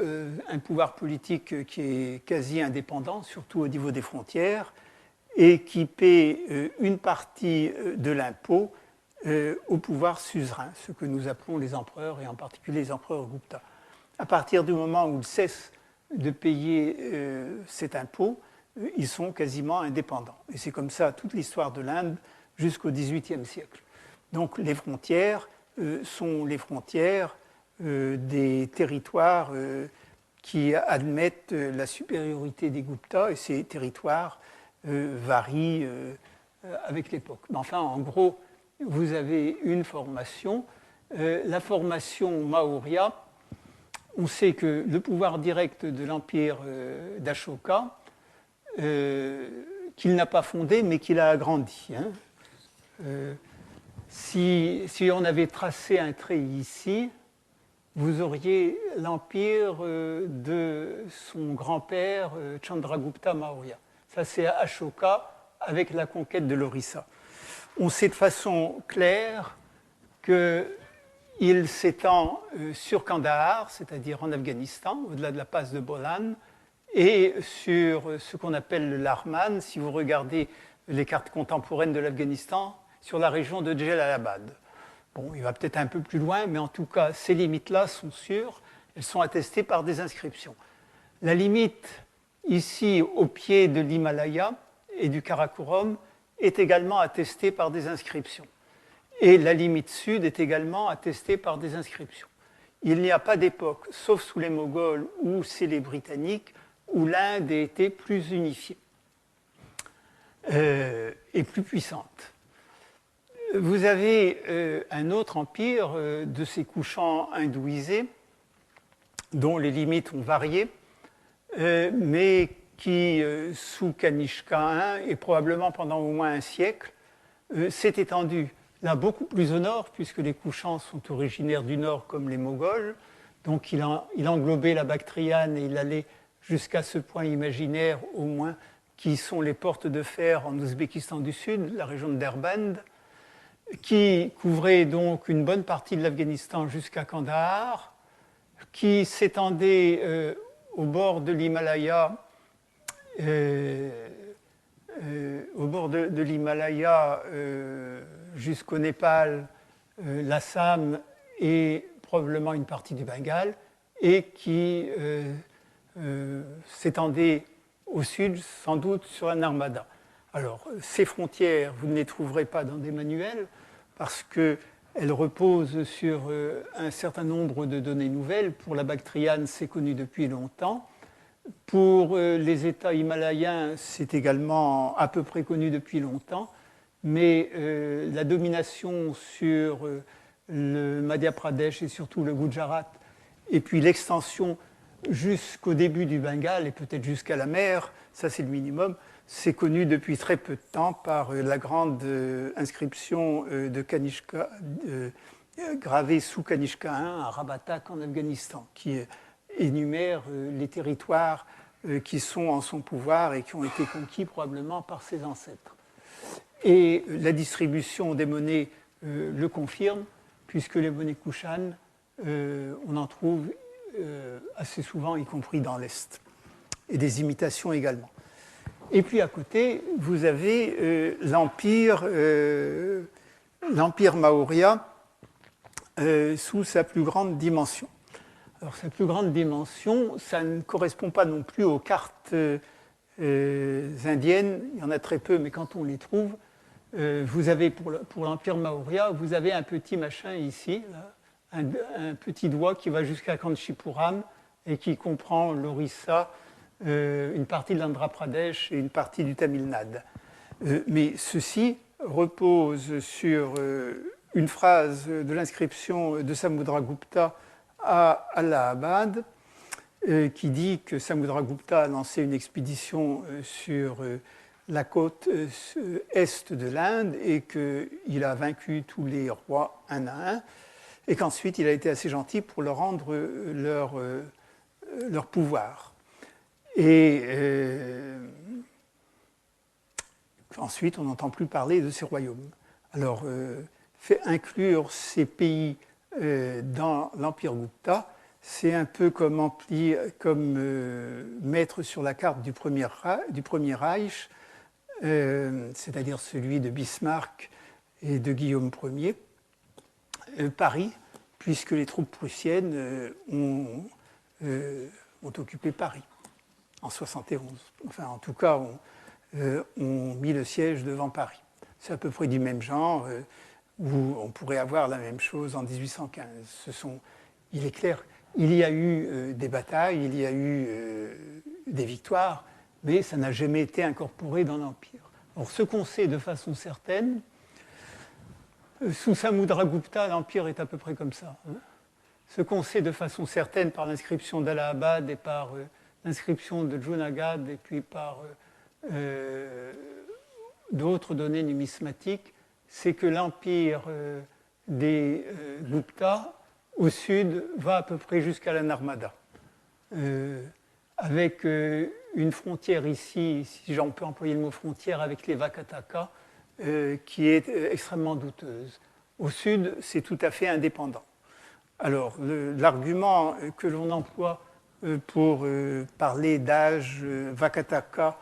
un pouvoir politique qui est quasi indépendant, surtout au niveau des frontières, et qui paie une partie de l'impôt au pouvoir suzerain, ce que nous appelons les empereurs, et en particulier les empereurs Gupta. À partir du moment où ils cessent de payer cet impôt, ils sont quasiment indépendants. Et c'est comme ça toute l'histoire de l'Inde jusqu'au XVIIIe siècle. Donc les frontières sont les frontières des territoires qui admettent la supériorité des Guptas, et ces territoires varient avec l'époque. Mais enfin, en gros, vous avez une formation. La formation Maurya, on sait que le pouvoir direct de l'empire d'Ashoka, qu'il n'a pas fondé, mais qu'il a agrandi. Si on avait tracé un trait ici, vous auriez l'empire de son grand-père Chandragupta Maurya. Ça, c'est Ashoka avec la conquête de l'Orissa. On sait de façon claire qu'il s'étend sur Kandahar, c'est-à-dire en Afghanistan, au-delà de la passe de Bolan, et sur ce qu'on appelle le Larman, si vous regardez les cartes contemporaines de l'Afghanistan, sur la région de Jalalabad. Bon, il va peut-être un peu plus loin, mais en tout cas, ces limites-là sont sûres, elles sont attestées par des inscriptions. La limite, ici, au pied de l'Himalaya et du Karakorum, est également attestée par des inscriptions. Et la limite sud est également attestée par des inscriptions. Il n'y a pas d'époque, sauf sous les Moghols ou chez les Britanniques, où l'Inde a été plus unifiée et plus puissante. Vous avez un autre empire de ces couchants hindouisés, dont les limites ont varié, mais qui, sous Kanishka I, et probablement pendant au moins un siècle, s'est étendu là beaucoup plus au nord, puisque les couchants sont originaires du nord comme les Moghols. Donc il englobait la Bactriane et il allait jusqu'à ce point imaginaire, au moins, qui sont les portes de fer en Ouzbékistan du Sud, la région de Derband, qui couvrait donc une bonne partie de l'Afghanistan jusqu'à Kandahar, qui s'étendait au bord de l'Himalaya, jusqu'au Népal, l'Assam et probablement une partie du Bengale, et qui s'étendait au sud, sans doute sur la Narmada. Alors, ces frontières, vous ne les trouverez pas dans des manuels, parce qu'elles reposent sur un certain nombre de données nouvelles. Pour la Bactriane, c'est connu depuis longtemps. Pour les États himalayens, c'est également à peu près connu depuis longtemps. Mais la domination sur le Madhya Pradesh et surtout le Gujarat, et puis l'extension jusqu'au début du Bengale et peut-être jusqu'à la mer, ça c'est le minimum, c'est connu depuis très peu de temps par la grande inscription de Kanishka, gravée sous Kanishka I à Rabatak en Afghanistan, qui énumère les territoires qui sont en son pouvoir et qui ont été conquis probablement par ses ancêtres. Et la distribution des monnaies le confirme, puisque les monnaies Kushan, on en trouve assez souvent, y compris dans l'Est, et des imitations également. Et puis à côté, vous avez l'empire Maurya sous sa plus grande dimension. Alors sa plus grande dimension, ça ne correspond pas non plus aux cartes indiennes, il y en a très peu, mais quand on les trouve, vous avez pour l'empire Maurya, vous avez un petit machin ici, là, un petit doigt qui va jusqu'à Kanchipuram et qui comprend l'Orissa, une partie de l'Andhra Pradesh et une partie du Tamil Nadu. Mais ceci repose sur une phrase de l'inscription de Samudragupta à Allahabad, qui dit que Samudragupta a lancé une expédition sur la côte est de l'Inde et qu'il a vaincu tous les rois un à un, et qu'ensuite il a été assez gentil pour leur rendre leur pouvoir. Et ensuite, on n'entend plus parler de ces royaumes. Alors, fait inclure ces pays dans l'Empire Gupta, c'est un peu comme mettre sur la carte du Premier Reich, c'est-à-dire celui de Bismarck et de Guillaume Ier, Paris, puisque les troupes prussiennes ont occupé Paris en 71. Enfin, en tout cas, ont mis le siège devant Paris. c'est à peu près du même genre, où on pourrait avoir la même chose en 1815. Il est clair, il y a eu des batailles, il y a eu des victoires, mais ça n'a jamais été incorporé dans l'Empire. Alors, ce qu'on sait de façon certaine, sous Samudragupta, l'Empire est à peu près comme ça. Hein. Ce qu'on sait de façon certaine par l'inscription d'Allahabad et par l'inscription de Junagadh et puis par d'autres données numismatiques, c'est que l'Empire des Gupta, au sud, va à peu près jusqu'à la Narmada. Avec une frontière ici, si j'en peux employer le mot frontière, avec les Vakataka, qui est extrêmement douteuse. Au sud, c'est tout à fait indépendant. Alors, l'argument que l'on emploie pour parler d'âge Vakataka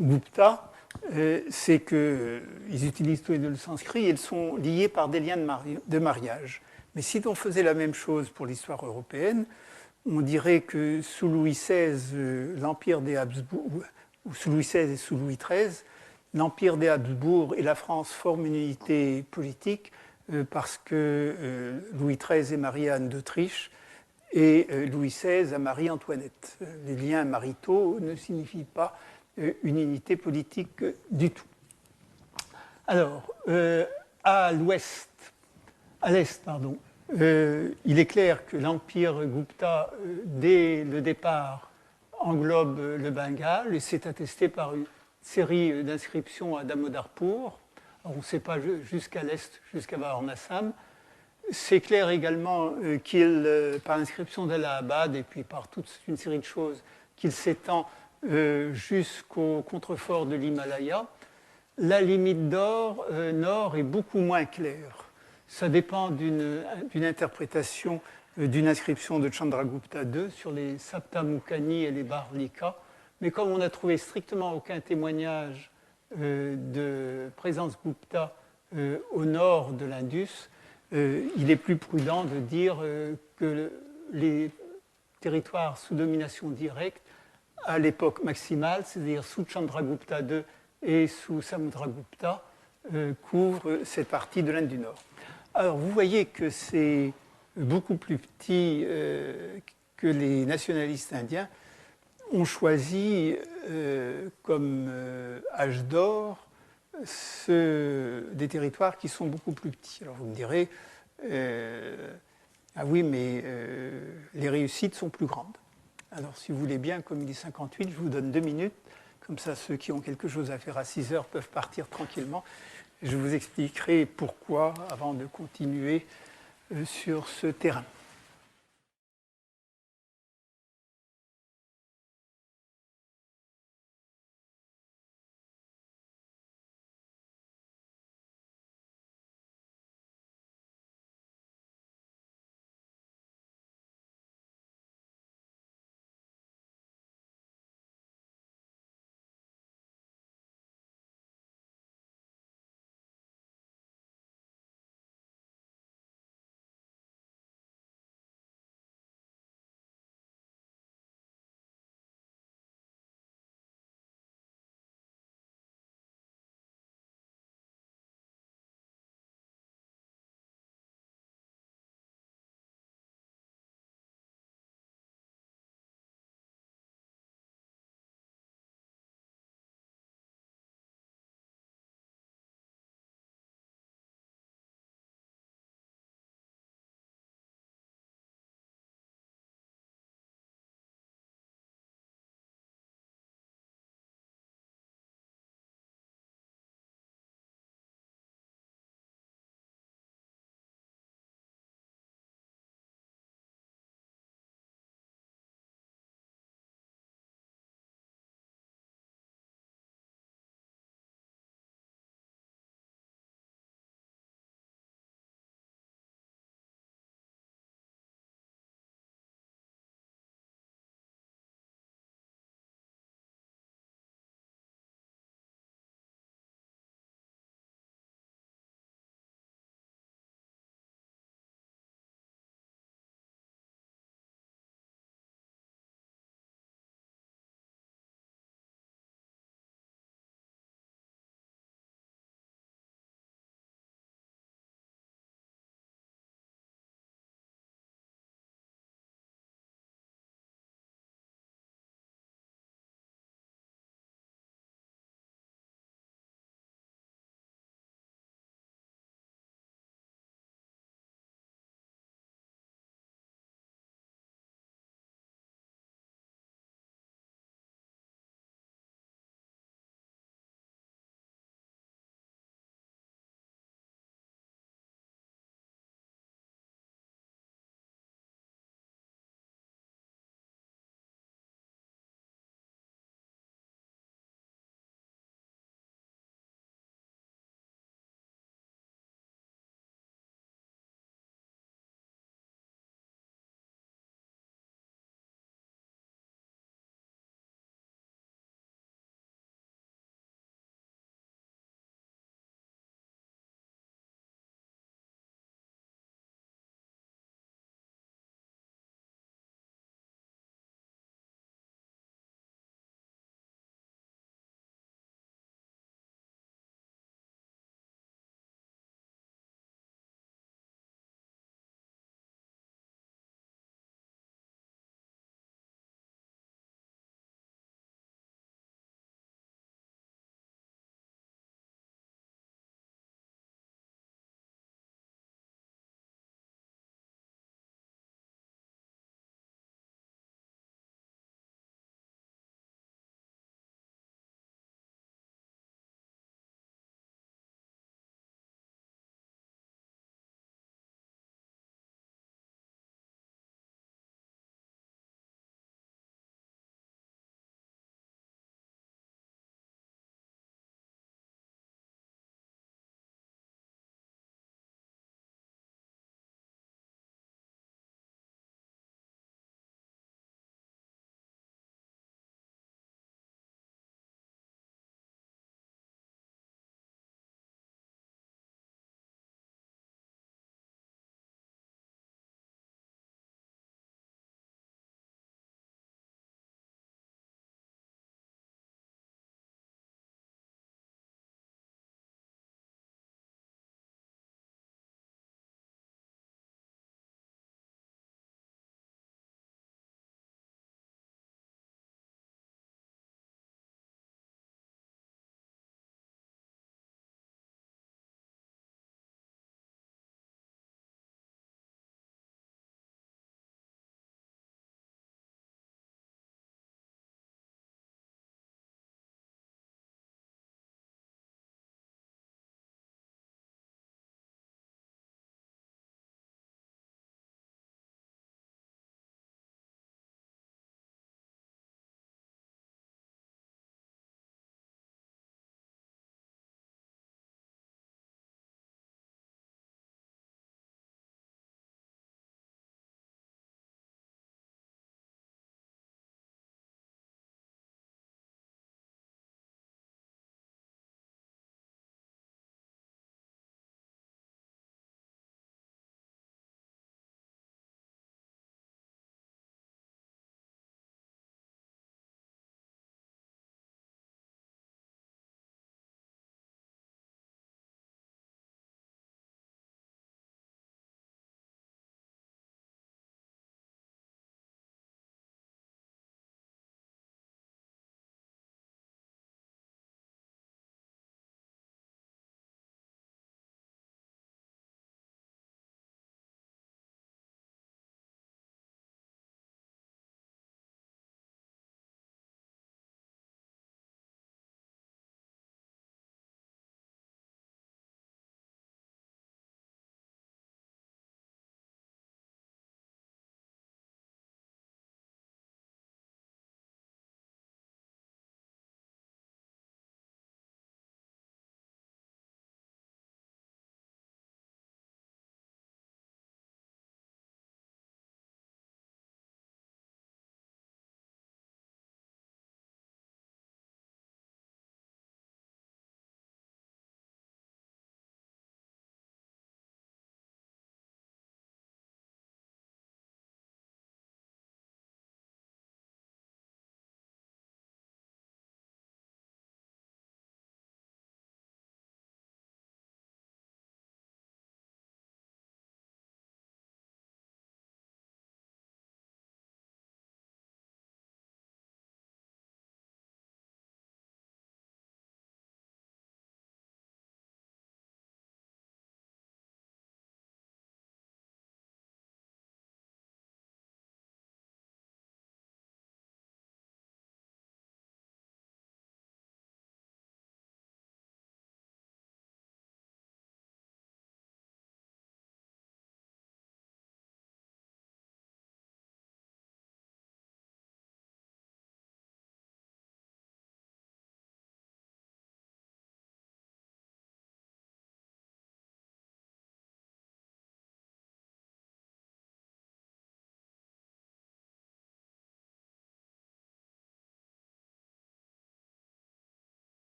Gupta, c'est qu'ils utilisent tous les deux le sanskrit et ils sont liés par des liens de mariage. Mais si on faisait la même chose pour l'histoire européenne, on dirait que sous Louis XVI, l'Empire des Habsbourg, ou sous Louis XVI et sous Louis XIII, l'Empire des Habsbourg et la France forment une unité politique parce que Louis XIII est marié à Anne d'Autriche et Louis XVI à Marie-Antoinette. Les liens maritaux ne signifient pas une unité politique du tout. Alors, à l'est, il est clair que l'Empire Gupta, dès le départ, englobe le Bengale et c'est attesté par une série d'inscriptions à Damodarpur. Alors, on ne sait pas jusqu'à l'est, jusqu'à Varanasam. C'est clair également qu'il, par l'inscription d'Allahabad et puis par toute une série de choses, qu'il s'étend jusqu'au contrefort de l'Himalaya. La limite nord est beaucoup moins claire. Ça dépend d'une interprétation d'une inscription de Chandragupta II sur les Saptamukani et les Barlika. Mais comme on n'a trouvé strictement aucun témoignage de présence Gupta au nord de l'Indus, il est plus prudent de dire que les territoires sous domination directe, à l'époque maximale, c'est-à-dire sous Chandragupta II et sous Samudragupta, couvrent cette partie de l'Inde du Nord. Alors vous voyez que c'est beaucoup plus petit que les nationalistes indiens ont choisi comme âge d'or des territoires qui sont beaucoup plus petits. Alors vous me direz, ah oui, mais les réussites sont plus grandes. Alors si vous voulez bien, comme il est 58, je vous donne 2 minutes. Comme ça, ceux qui ont quelque chose à faire à 6 heures peuvent partir tranquillement. Je vous expliquerai pourquoi avant de continuer sur ce terrain.